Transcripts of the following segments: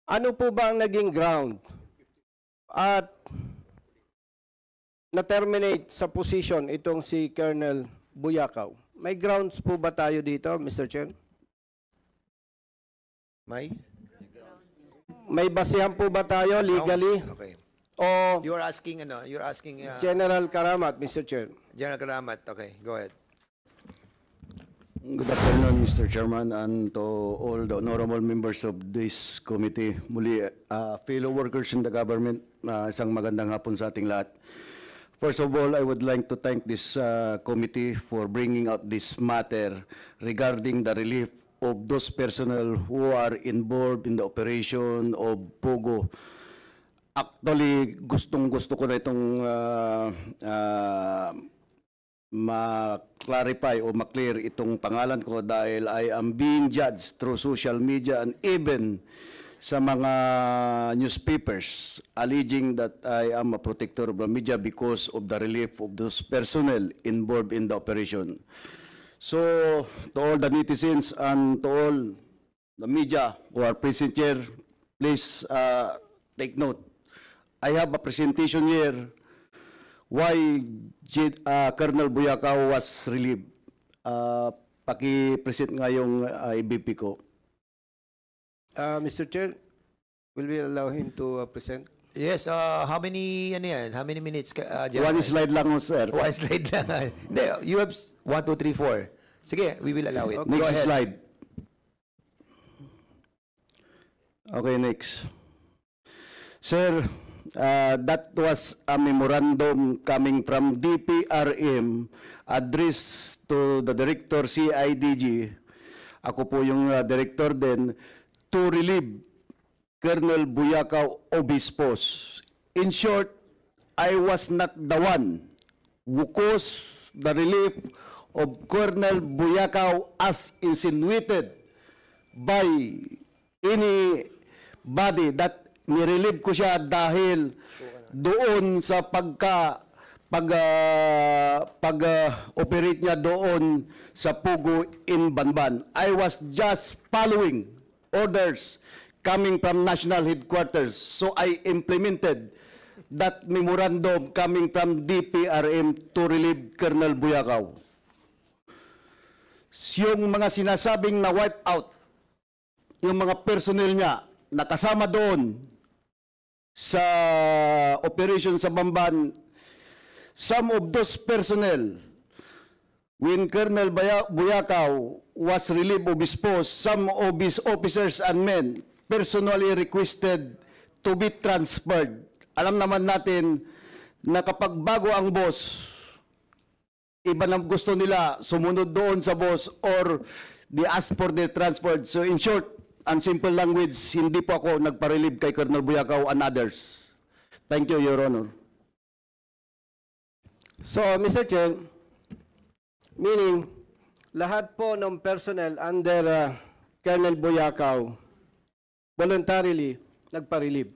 Ano po ba ang naging ground at na-terminate sa position itong si Colonel Buyakaw? May grounds po ba tayo dito, Mr. Chair? May basihan po ba tayo legally? Okay. O You're asking, General Karamat, Mr. Chair? General Karamat. Okay, go ahead. Good afternoon, Mr. Chairman, and to all the honorable members of this committee. Muli, fellow workers in the government, isang magandang hapon sa ating lahat. First of all, I would like to thank this committee for bringing out this matter regarding the relief of those personnel who are involved in the operation of Pogo. Actually, gustong-gusto ko na itong ma-clarify o ma-clear itong pangalan ko dahil I am being judged through social media and even sa mga newspapers alleging that I am a protector of the media because of the relief of those personnel involved in the operation. So, to all the netizens and to all the media who are present here, please take note. I have a presentation here why Colonel Buyakaw was relieved. Paki-present nga yung IBP ko. Mr. Chair, will we allow him to present? Yes, how many minutes? General? One slide lang, sir. One slide lang. Hindi, you have 1, 2, 3, 4. Sige, we will allow it. Okay. Go Next ahead. slide. Okay, next. Sir, that was a memorandum coming from DPRM addressed to the Director CIDG. Ako po yung director din, to relieve Colonel Buyakaw of his post. In short, I was not the one who caused the relief of Colonel Buyakaw as insinuated by anybody that nirelieve ko siya dahil doon sa pag-operate niya doon sa Pugo in Banban. I was just following orders coming from national headquarters. So I implemented that memorandum coming from DPRM to relieve Colonel Buyakaw. Yung mga sinasabing na wipe out, yung mga personnel niya nakasama doon sa operation sa Bamban, some of those personnel, when Colonel Buyakaw was relieved of his post, some of his officers and men personally requested to be transferred. Alam naman natin na kapag bago ang boss, iba na gusto nila sumunod doon sa boss or they ask for the transfer. So in short, and simple language, hindi po ako nagpa-relieve kay Colonel Buyakaw and others. Thank you, Your Honor. So, Mr. Chair, meaning, lahat po ng personnel under Colonel Buyakaw voluntarily nagpa-relieve.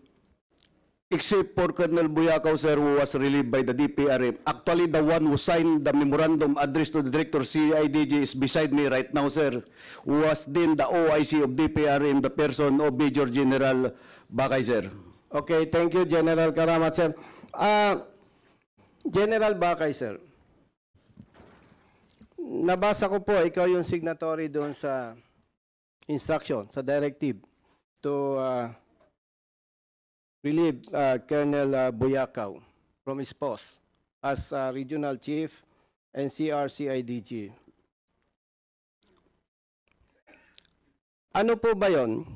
Except for Colonel Buyakaw, sir, who was relieved by the DPRM. Actually, the one who signed the memorandum addressed to the Director CIDG is beside me right now, sir, who was then the OIC of DPRM, the person of Major General Bakay, sir. Okay, thank you, General Karamat, sir. General Bakay, sir. Nabasa ko po, ikaw yung signatory doon sa instruction, sa directive to relieve Colonel Buyakaw from his post as Regional Chief and CRCIDG. Ano po ba yon?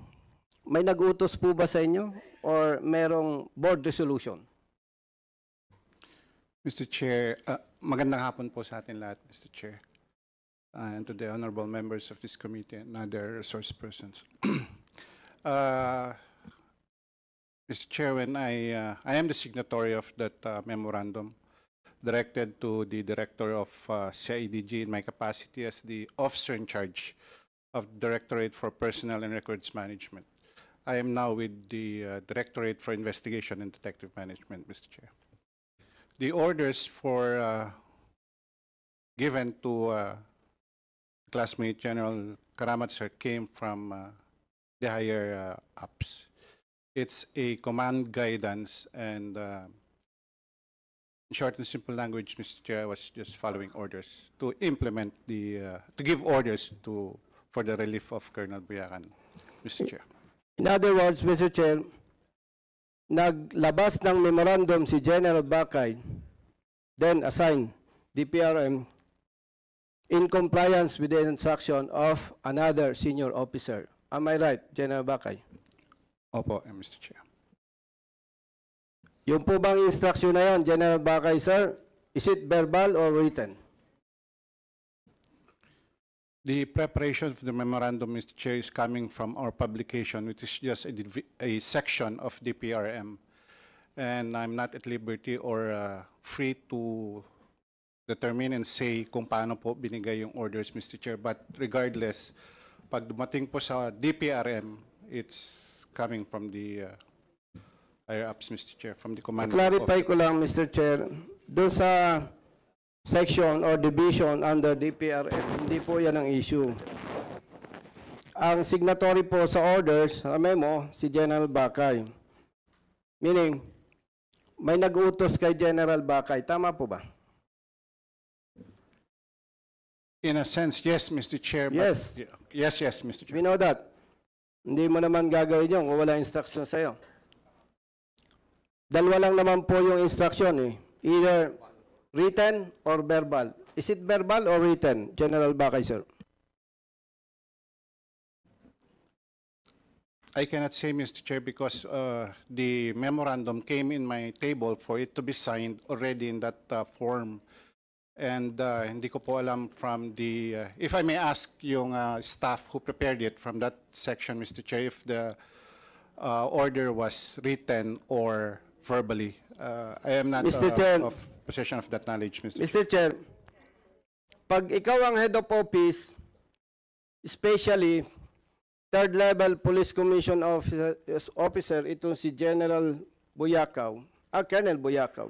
May nag-utos po ba sa inyo or merong board resolution? Mr. Chair, magandang hapon po sa atin lahat, Mr. Chair, and to the honorable members of this committee and other resource persons. Mr. Chair, when I am the signatory of that memorandum directed to the Director of CIDG in my capacity as the officer in charge of Directorate for Personnel and Records Management. I am now with the Directorate for Investigation and Detective Management, Mr. Chair. The orders for given to classmate General Karamat, sir, came from the higher ups. It's a command guidance, and in short and simple language, Mr. Chair, I was just following orders to implement to give orders for the relief of Colonel Buyakan, Mr. Chair. In other words, Mr. Chair, naglabas ng memorandum si General Bakay, then assigned DPRM in compliance with the instruction of another senior officer. Am I right, General Bakay? Opo, Mr. Chair. Yung po bang instruction na yun, General Bakay, sir, is it verbal or written? The preparation of the memorandum, Mr. Chair, is coming from our publication, which is just a section of DPRM. And I'm not at liberty or free to determine and say kung paano po binigay yung orders, Mr. Chair. But regardless, pag dumating po sa DPRM, it's coming from the higher ups, Mr. Chair, from the command. Clarify ko lang, Mr. Chair, doon sa section or division under DPRM, hindi po yan ang issue. Ang signatory po sa orders, sa memo, si General Bakay. Meaning, may nag-utos kay General Bakay. Tama po ba? In a sense, yes, Mr. Chair. But Yes. Yes, Mr. Chair. We know that. Hindi mo naman gagawin yun kung wala instruction sa'yo. Dalawa lang naman po yung instruction eh. Either written or verbal. Is it verbal or written, General Bakay, sir? I cannot say, Mr. Chair, because the memorandum came in my table for it to be signed already in that form. And hindi ko po alam from the, if I may ask yung staff who prepared it from that section, Mr. Chair, if the order was written or verbally. I am not Mr. Chair. of possession of that knowledge, Mr. Chair. Mr. Chair, pag ikaw ang head of office, especially third level police commission officer, itong si General Buyakaw, Colonel Buyakaw,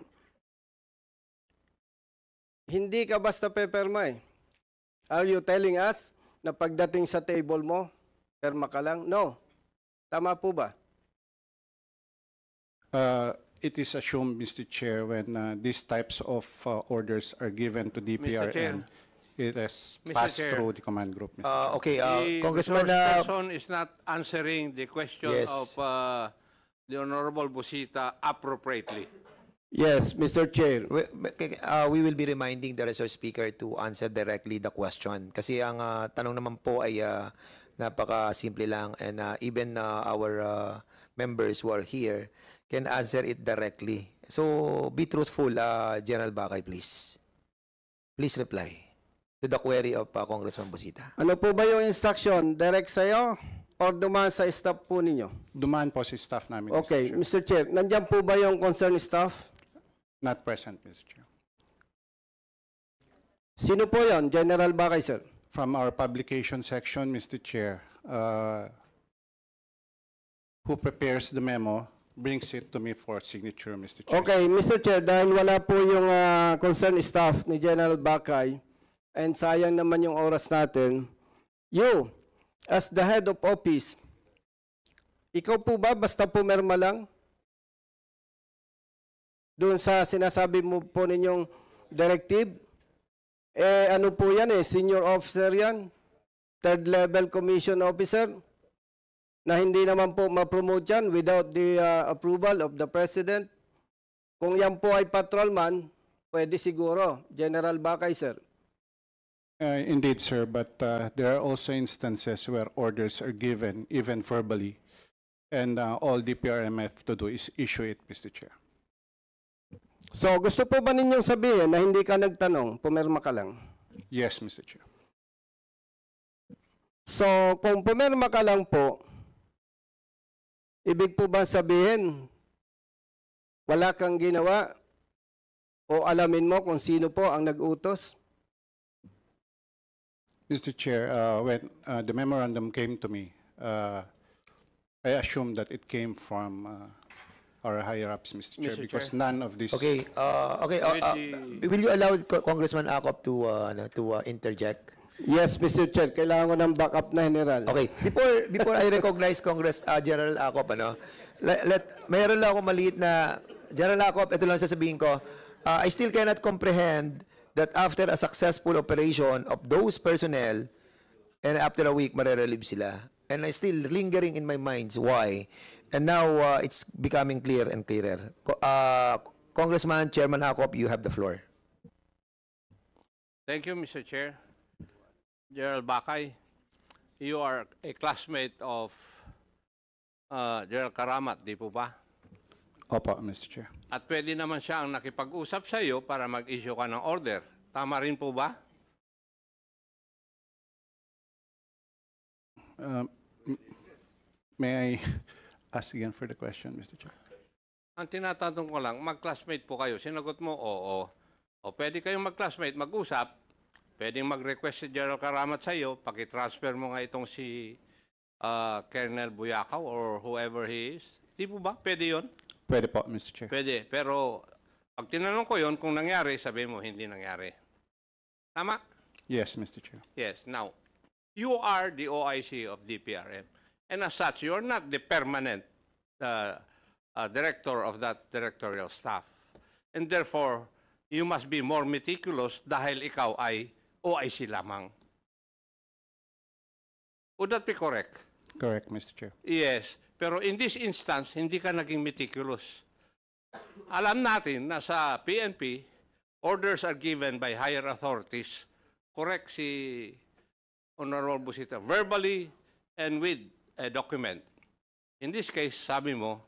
hindi ka basta peperma eh. Are you telling us na pagdating sa table mo, perma ka lang? No. Tama po ba? It is assumed, Mr. Chair, when these types of orders are given to DPRM, it has Mr. passed Chair. through the command group, Mr. Okay, The Congressman, resource person is not answering the question Yes. of the Honorable Busita appropriately. Yes, Mr. Chair. we will be reminding the resource speaker to answer directly the question. Kasi ang tanong naman po ay napaka-simple lang, and even our members who are here can answer it directly. So, be truthful, General Bakay, please. Please reply to the query of Congressman Busita. Ano po ba yung instruction? Direct sa'yo or dumaan sa staff po ninyo? Dumaan po si staff namin, Okay, Mr. Chair. Mr. Chair, nandyan po ba yung concerned staff? Not present, Mr. Chair. Sino po yon? General Bakay, sir? From our publication section, Mr. Chair, who prepares the memo brings it to me for signature, Mr. Chair. Okay, Mr. Chair, dahil wala po yung concerned staff ni General Bakay, and sayang naman yung oras natin, you, as the head of office, ikaw po ba basta pumirma lang? Doon sa sinasabi mo po ninyong directive, ano po yan senior officer yan, third level commission officer, na hindi naman po ma-promote yan without the approval of the President. Kung yan po ay patrolman, pwede siguro, General Bakay, sir. Indeed, sir, but there are also instances where orders are given, even verbally, and all DPRM have to do is issue it, Mr. Chair. So, gusto po ba ninyong sabihin na hindi ka nagtanong, pumirma ka lang? Yes, Mr. Chair. So, kung pumirma ka lang po, ibig po ba sabihin, wala kang ginawa o alamin mo kung sino po ang nag-utos? Mr. Chair, when the memorandum came to me, I assumed that it came from our higher-ups, Mr. Chair, Mr. because Chair. none of this... Okay, will you allow Congressman Acop to interject? Yes, Mr. Chair. Kailangan ko ng backup na general. Okay, before I recognize Congress General Acop, mayroon lang ako maliit na General Acop, ito lang sasabihin ko. I still cannot comprehend that after a successful operation of those personnel and after a week marerelieve sila. And I still lingering in my mind why. And now it's becoming clear and clearer. Congressman Chairman Acop, you have the floor. Thank you, Mr. Chair. Gerald Bakay, you are a classmate of Gerald Karamat, di po ba? Opo, Mr. Chair. At pwede naman siya ang nakipag-usap sa iyo para mag-issue ka ng order. Tama rin po ba? May I ask again for the question, Mr. Chair? Ang tinatanong ko lang, mag-classmate po kayo. Sinagot mo, oo. O pwede kayong mag-classmate, mag-usap. Pwedeng mag-request si Gerald Karamat sa iyo, paki-transfer mo nga itong si Colonel Buyakaw or whoever he is. Di po ba? Pwede yun? Pwede po, Mr. Chair. Pwede. Pero pag tinanong ko yon kung nangyari, sabi mo hindi nangyari. Tama? Yes, Mr. Chair. Yes. Now, you are the OIC of DPRM. And as such, you are not the permanent director of that directorial staff. And therefore, you must be more meticulous dahil ikaw ay OIC lamang. Would that be correct? Correct, Mr. Chair. Yes. Pero in this instance, hindi ka naging meticulous. Alam natin na sa PNP, orders are given by higher authorities. Correct si Honorable Busita. Verbally and with a document. In this case, sabi mo,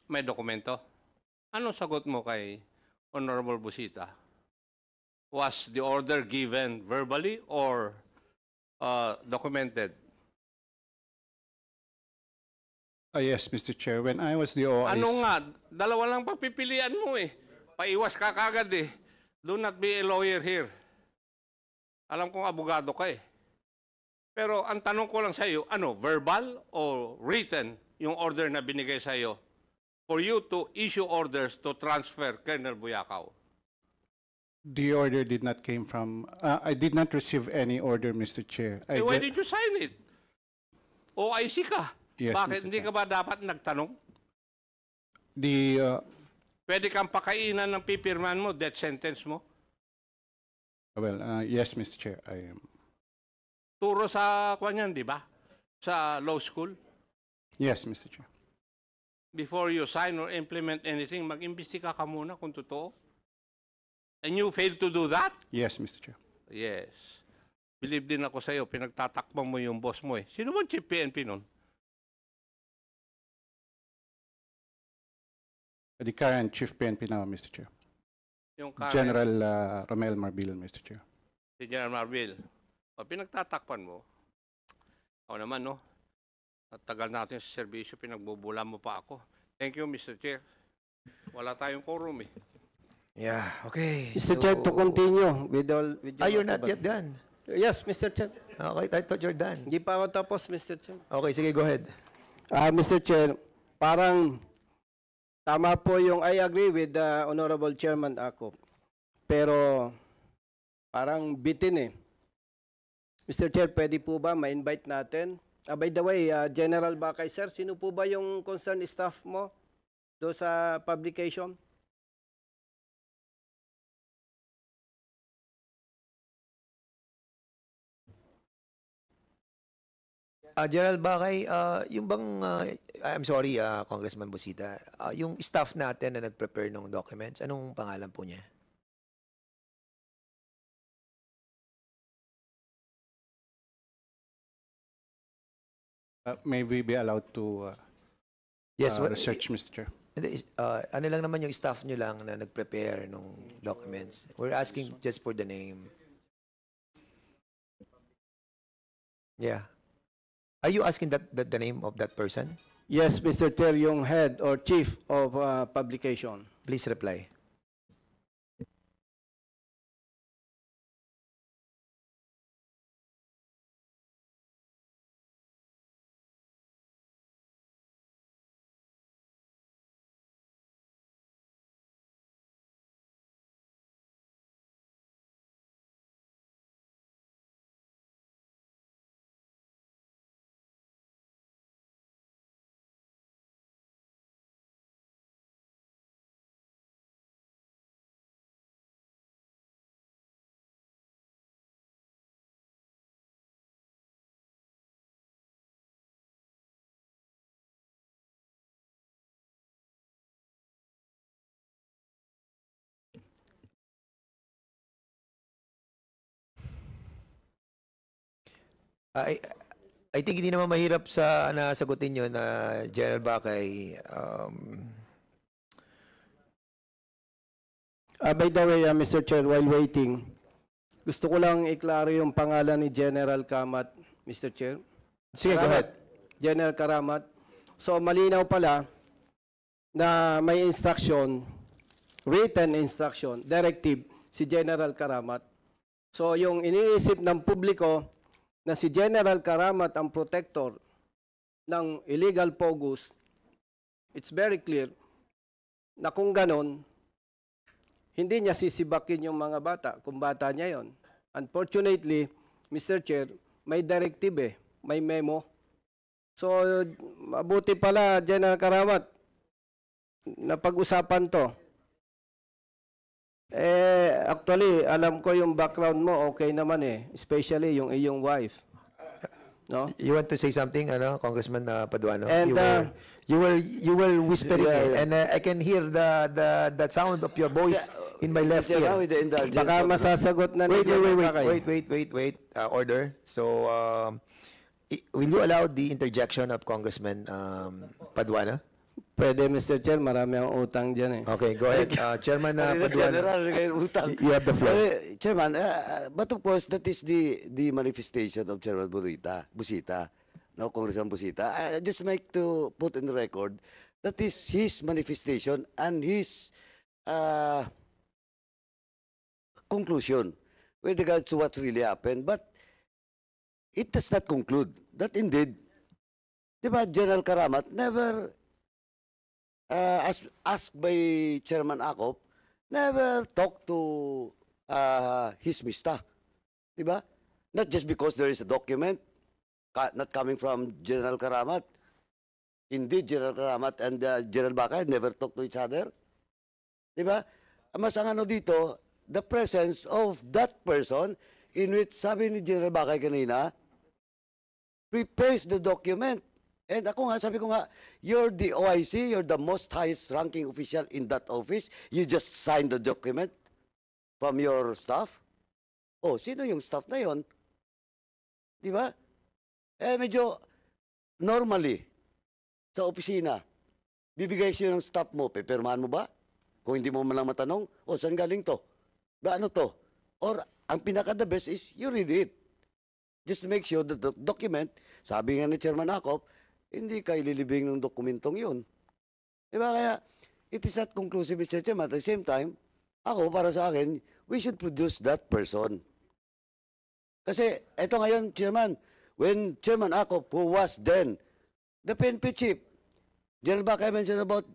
may dokumento. Anong sagot mo kay Honorable Busita? Was the order given verbally or documented? Yes, Mr. Chair. When I was the OIC... Ano nga, dalawa lang pagpipilian mo eh. Paiwas ka kagad eh. Do not be a lawyer here. Alam kong abogado ka eh. Pero ang tanong ko lang sa iyo, ano, verbal o written yung order na binigay sa iyo for you to issue orders to transfer Colonel Buyakaw? The order did not came from... I did not receive any order, Mr. Chair. Eh, why did you sign it? OIC ka. Yes, Bakit Mr. hindi ka ba dapat nagtanong? The... Pwede kang pakainan ng pipirman mo, death sentence mo? Yes, Mr. Chair. I am... Turo sa kwanyan, di ba? Sa law school. Yes, Mr. Chair. Before you sign or implement anything, mag-imbestiga ka muna kung totoo. And you failed to do that? Yes, Mr. Chair. Yes. Believe din ako sa'yo, pinagtatakbang mo yung boss mo eh. Sino ba chief PNP nun? The current Chief PNP now, Mr. Chair. Yung current, General Romel Marbil, Mr. Chair. si General Marbil. O, pinagtatakpan mo. Ako naman, no? At tagal natin sa serbisyo, pinagbubula mo pa ako. Thank you, Mr. Chair. Wala tayong quorum eh. Yeah, okay. Mr. Chair, to continue with all... With your You're not approval. yet done. Yes, Mr. Chair. Okay, I thought you're done. Hindi pa ako tapos, Mr. Chair. Okay, sige, go ahead. Mr. Chair, parang tama po yung I agree with the Honorable Chairman Acop. Pero parang bitin eh. Mr. Chair, pwede po ba ma-invite natin? By the way, General Bakay, sir, sino po ba yung concerned staff mo do sa publication? General Bakay, yung bang, I'm sorry, Congressman Busita, yung staff natin na nag-prepare ng documents, anong pangalan po niya? May we be allowed to Yes, what- research, Mr. Chair? Hindi, ano lang naman yung staff nyo lang na nag-prepare ng documents. We're asking just for the name. Yeah. Are you asking that the name of that person? Yes, Mr. Chair, yung head or chief of publication. Please reply. I think hindi naman mahirap sa sagutin yun na General Bakay. By the way, Mr. Chair, while waiting, gusto ko lang iklaro yung pangalan ni General Kamat, Mr. Chair. Sige, go ahead. General Karamat. So, malinaw pala na may instruction, written instruction, directive, si General Karamat. So, yung iniisip ng publiko na si General Karamat ang protector ng illegal POGOs, it's very clear na kung ganon, hindi niya sisibakin yung mga bata kung bata niya yon. Unfortunately, Mr. Chair, may directive may memo. So, mabuti pala, General Karamat, na pag-usapan to. Actually, alam ko yung background mo, okay naman Oh. especially yung iyong wife. No? You want to say something, Congressman Paduano? And, You were whispering Yeah. and I can hear the sound of your voice in my left Mr. Chair, ear. with the indulgence Baka of- masasagot na ni General Bakay. Wait. Order. So, will you allow the interjection of Congressman Paduano? Pwede, Mr. Chair, marami ang utang dyan Okay, go ahead. Chairman Paduano, General, utang. you have the floor. Chairman, but of course, that is the manifestation of Chairman Busita. No, Congressman Busita. I just like to put in the record that is his manifestation and his conclusion with regards to what really happened. But it does not conclude that indeed, di ba, General Karamat never, as asked by Chairman Akop, never talked to his mista. Di ba? Not just because there is a document not coming from General Karamat. Indeed, General Karamat and General Bakay never talked to each other. Di ba? Mas ang ano dito, the presence of that person in which sabi ni General Bakay kanina, prepares the document. And ako nga, sabi ko nga, you're the OIC, you're the most highest ranking official in that office. You just signed the document from your staff. Oh, sino yung staff na yon? Di ba? Medyo normally, sa opisina, bibigay siya ng staff mo, pepirmahan mo ba? Kung hindi mo man lang matanong, saan galing to? Ba, ano to? Or, ang pinaka-the best is, you read it. Just make sure that the document, sabi nga ni Chairman Akop, hindi ka ililibing ng dokumentong yun. Diba? Kaya, it is not conclusive, Mr. Chairman. At the same time, ako, para sa akin, we should produce that person. Kasi, eto ngayon, Chairman, when Chairman Akop, who was then the PNP chief, General Bakay mentioned about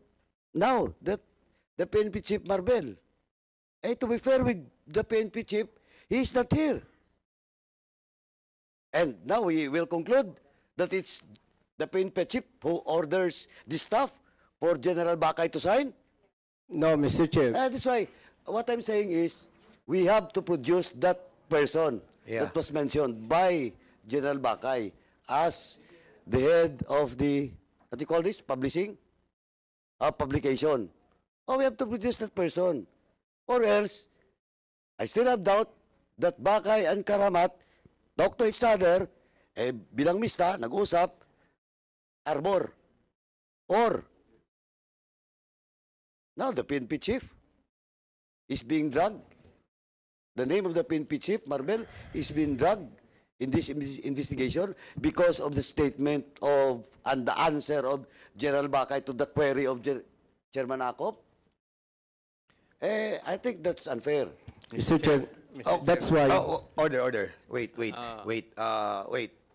now that the PNP chief Marbel. To be fair with the PNP chief, he is not here. And now we will conclude that it's the PNP chief who orders the staff for General Bakay to sign. No, Mr. Chair. That's why what I'm saying is we have to produce that person that was mentioned by General Bakay as the head of the, what do you call this, publishing? Publication. We have to produce that person. Or else, I still have doubt that Bakay and Karamat talk to each other, bilang mista, nag-usap, arbor. Or, now the PNP chief is being dragged. The name of the PNP chief, Marbel, is being dragged in this investigation because of the statement of and the answer of General Bakay to the query of Chairman Akop. I think that's unfair. Mr. Chair, that's why. Order. Wait.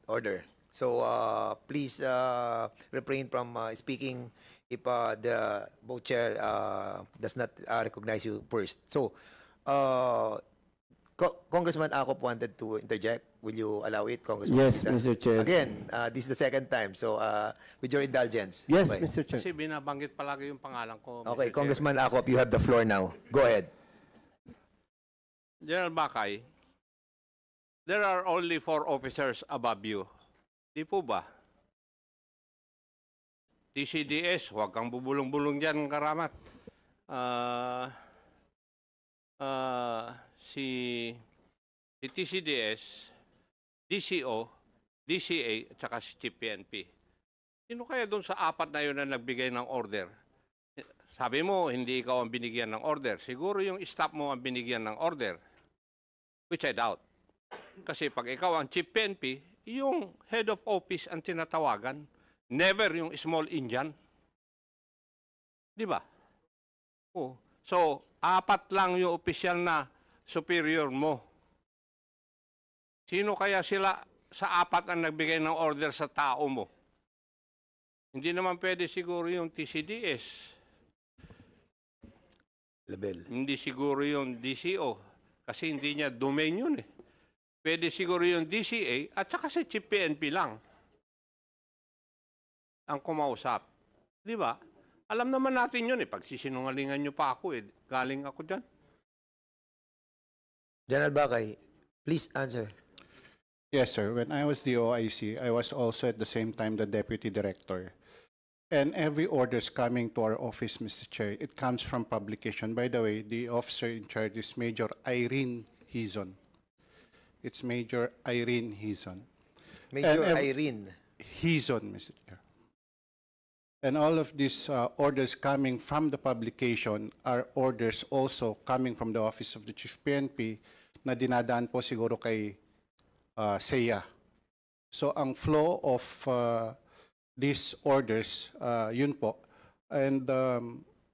Order. So, please refrain from speaking if the both chair does not recognize you first. So, Congressman Akop wanted to interject. Will you allow it, Congressman? Yes, Busita? Mr. Chair. Again, this is the second time. So, with your indulgence. Yes, Okay. Mr. Chair. Kasi binabanggit palagi yung pangalan ko. Okay, Mr. Chair. Congressman Akop, you have the floor now. Go ahead. General Bakay, there are only 4 officers above you. Di po ba? TCDS, huwag kang bubulong-bulong dyan, Karamat. Si TCDS, DCO, DCA at saka si Chief PNP. Sino kaya doon sa apat na yun na nagbigay ng order? Sabi mo, hindi ikaw ang binigyan ng order. Siguro yung staff mo ang binigyan ng order. Which I doubt. Kasi pag ikaw ang Chief PNP, yung head of office ang tinatawagan. Never yung small Indian. Di ba? Oh. So, apat lang yung opisyal na superior mo. Sino kaya sila sa apat ang nagbigay ng order sa tao mo? Hindi naman pwede siguro yung TCDS. Label. Hindi siguro yung DCO. Kasi hindi niya domain yun eh. Pwede siguro yung DCA at saka si Chief PNP lang ang kumausap. Di ba? Alam naman natin yun eh. Pagsisinungalingan nyo pa ako eh. Galing ako dyan. General Bakay, please answer. Yes, sir. When I was the OIC, I was also at the same time the deputy director. And every orders coming to our office, Mr. Chair, it comes from publication. By the way, the officer in charge is Major Irene Hizon. It's Major Irene Hizon. Major And, Irene. Hizon, Mr. Chair. And all of these orders coming from the publication are orders also coming from the Office of the Chief PNP na dinadaan po siguro kay SEA. So ang flow of these orders, yun po. And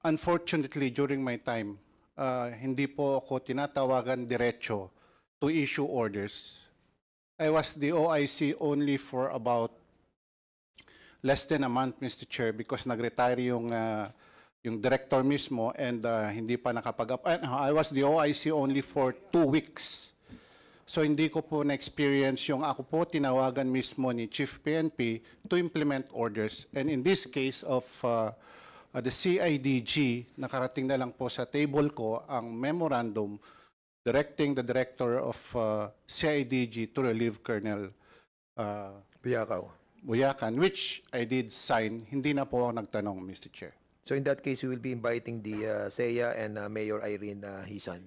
unfortunately, during my time, hindi po ako tinatawagan diretso to issue orders. I was the OIC only for about less than a month, Mr. Chair, because nag-retire yung director mismo and hindi pa I was the OIC only for 2 weeks. So hindi ko po na-experience yung ako po tinawagan mismo ni Chief PNP to implement orders. And in this case of the CIDG, nakarating na lang po sa table ko ang memorandum directing the director of CIDG to relieve Colonel Buyakan, which I did sign. Hindi na po ako nagtanong, Mr. Chair. So in that case, we will be inviting the SEA and Mayor Irene Hizon.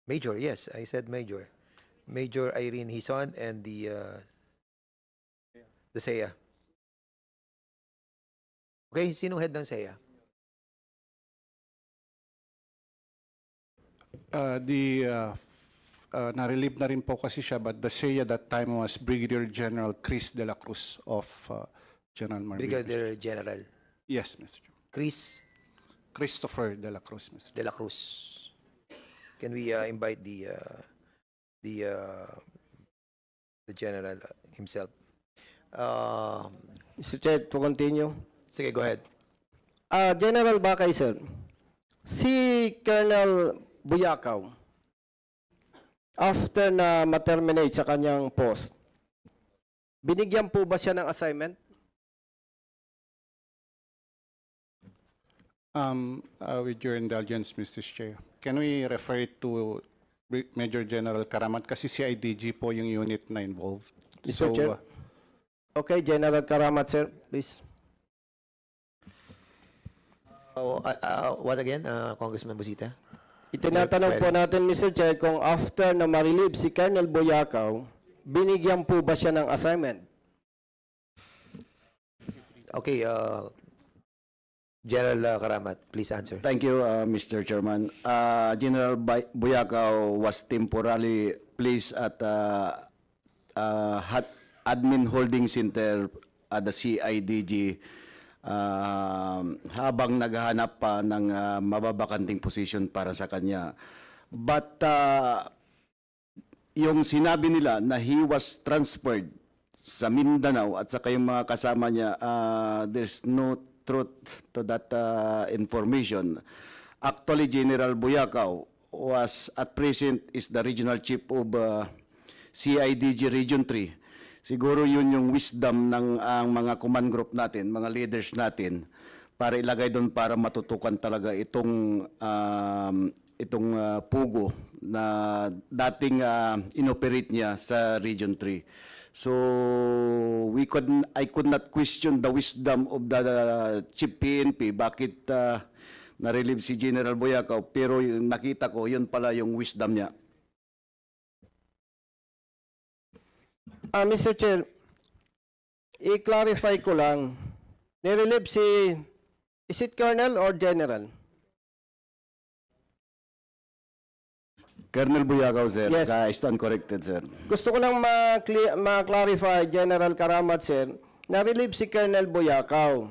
Major, yes, I said Major. Major Irene Hizon and the SEA. Okay, sino head ng SEA? Na-relieve na rin po kasi siya, but the SEA that time was Brigadier General Chris de la Cruz of General Marbella. Brigadier General Yes, Mr. Chair. Christopher de la Cruz, Mr. de la Cruz. Can we invite the general himself? Mr. Chair, to continue. Sige, go ahead. General Bakay, sir. Si Colonel Buyakaw, after na ma-terminate sa kanyang post, binigyan po ba siya ng assignment? With your indulgence, Mr. Chair, can we refer to Major General Karamat kasi CIDG po yung unit na involved. Mr. Chair? Okay, General Karamat, sir, please. What again, Congressman Busita? Itinatanong po natin, Mr. Chair, kung after na ma-relieve si Colonel Buyakaw, binigyan po ba siya ng assignment? Okay, General Karamat, please answer. Thank you, Mr. Chairman. General Buyakaw was temporarily placed at Admin Holding Center at the CIDG habang naghahanap pa ng mababakanting position para sa kanya. But yung sinabi nila na he was transferred sa Mindanao at saka yung mga kasama niya, there's no truth to that information. Actually, General Buyakaw was at present is the regional chief of CIDG Region 3. Siguro yun yung wisdom ng ang mga command group natin, mga leaders natin, para ilagay doon para matutukan talaga itong pugo na dating inoperate niya sa Region 3. So I could not question the wisdom of the Chief PNP bakit na-relieve si General Buyakaw, pero nakita ko yun pala yung wisdom niya. Mr. Chair, i-clarify ko lang. Nirelieve si, is it Colonel or General? Colonel Buyakaw, sir. Yes. I stand corrected, sir. Gusto ko lang ma-clarify, General Karamat, sir, na-relieve si Colonel Buyakaw.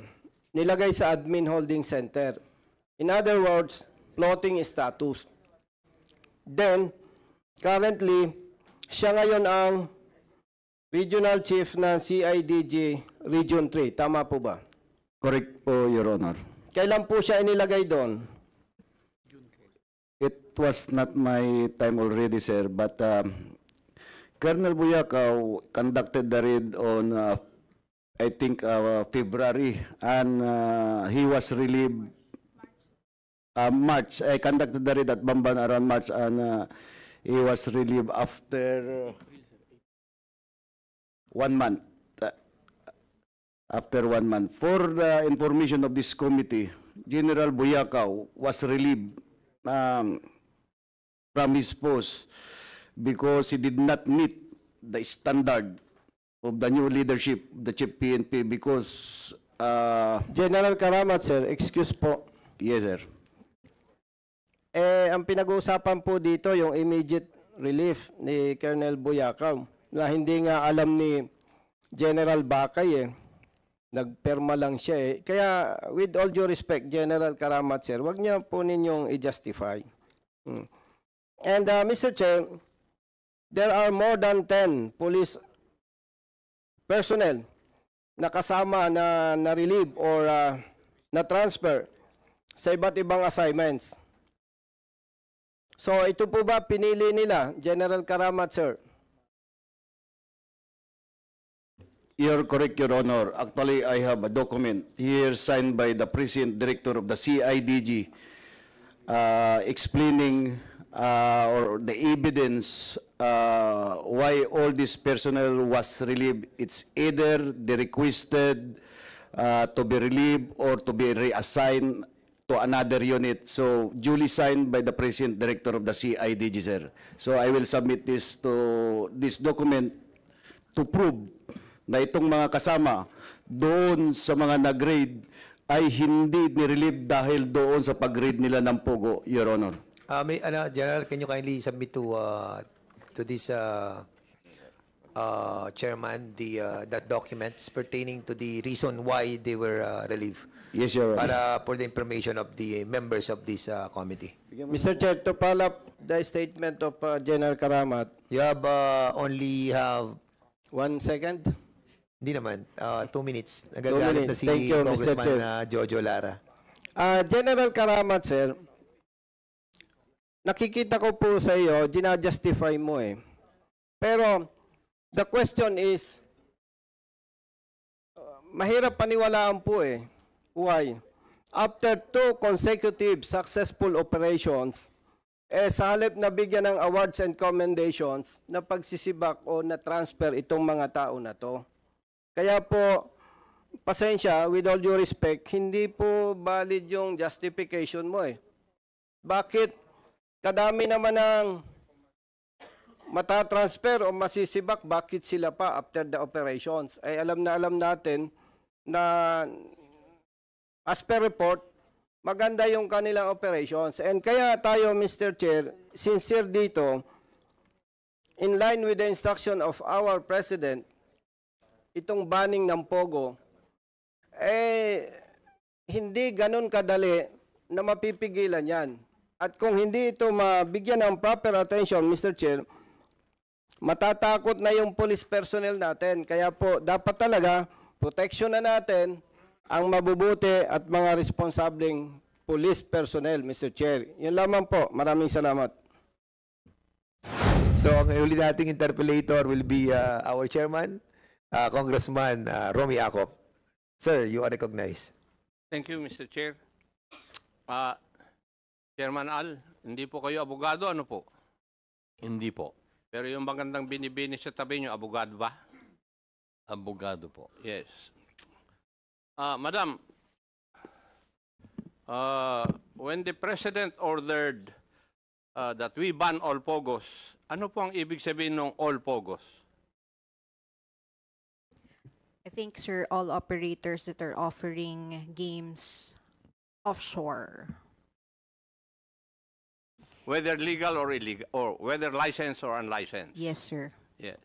Nilagay sa Admin Holding Center. In other words, floating status. Then, currently, siya ngayon ang Regional Chief ng CIDG Region 3. Tama po ba? Correct po, Your Honor. Kailan po siya inilagay doon? It was not my time already, sir, but Colonel Buyakaw conducted the raid on, I think, February, and he was relieved March. I conducted the raid at Bamban around March, and he was relieved after 1 month. After 1 month. For the information of this committee, General Buyakaw was relieved from his post because he did not meet the standard of the new leadership, the Chief PNP, because, General Karamat, sir, excuse po. yes, sir. Ang pinag-uusapan po dito yung immediate relief ni Colonel Buyakaw na hindi nga alam ni General Bakay eh. Nagperma lang siya eh. Kaya with all due respect, General Karamat, sir, wag niya po ninyong i-justify. And Mr. Chair, there are more than 10 police personnel na kasama na relieve or na transfer sa iba't ibang assignments. So ito po ba pinili nila, General Karamat, sir? You're correct, Your Honor. Actually, I have a document here signed by the President Director of the CIDG explaining or the evidence why all this personnel was relieved. It's either they requested to be relieved or to be reassigned to another unit. So, duly signed by the President Director of the CIDG, sir. So, I will submit this document to prove na itong mga kasama doon sa mga nag-raid ay hindi nirelieve dahil doon sa pag-raid nila ng Pogo, Your Honor. General, can you kindly submit to this chairman that documents pertaining to the reason why they were relieved? Yes, Your Honor. Para for the information of the members of this committee. Mr. Chair, to follow up the statement of General Karamat, You have only have 1 second. hindi naman 2 minutes. 2 Nagagalit na minutes. si Thank you, Mr. Congressman Chair. Jojo Lara. General Karamat, sir, nakikita ko po sa iyo, ginajustify mo eh. Pero, the question is, mahirap paniwalaan po eh. Why? After 2 consecutive successful operations, sa halip na bigyan ng awards and commendations na pagsisibak o na transfer itong mga tao na to. Kaya po, pasensya, with all due respect, hindi po valid yung justification mo eh. Bakit kadami naman ng matatransfer o masisibak, bakit sila pa after the operations? Ay alam natin na as per report, maganda yung kanilang operations. And kaya tayo, Mr. Chair, sincere dito, in line with the instruction of our President, itong banning ng Pogo, hindi ganun kadali na mapipigilan yan. At kung hindi ito mabigyan ng proper attention, Mr. Chair, matatakot na yung police personnel natin. Kaya po, dapat talaga, protection na natin ang mabubuti at mga responsableng police personnel, Mr. Chair. Yun lamang po. Maraming salamat. So, ang uli nating interpellator will be our chairman, Congressman Romy Acop. Sir, you are recognized. Thank you, Mr. Chair. Chairman Al, hindi po kayo abogado, ano po? Hindi po. Pero yung magandang binibini sa tabi nyo, abogado ba? Abogado po. Yes. Madam, when the President ordered that we ban all pogos, ano po ang ibig sabihin ng all pogos? I think, sir, all operators that are offering games offshore. Whether legal or illegal, or whether licensed or unlicensed. Yes, sir. Yes.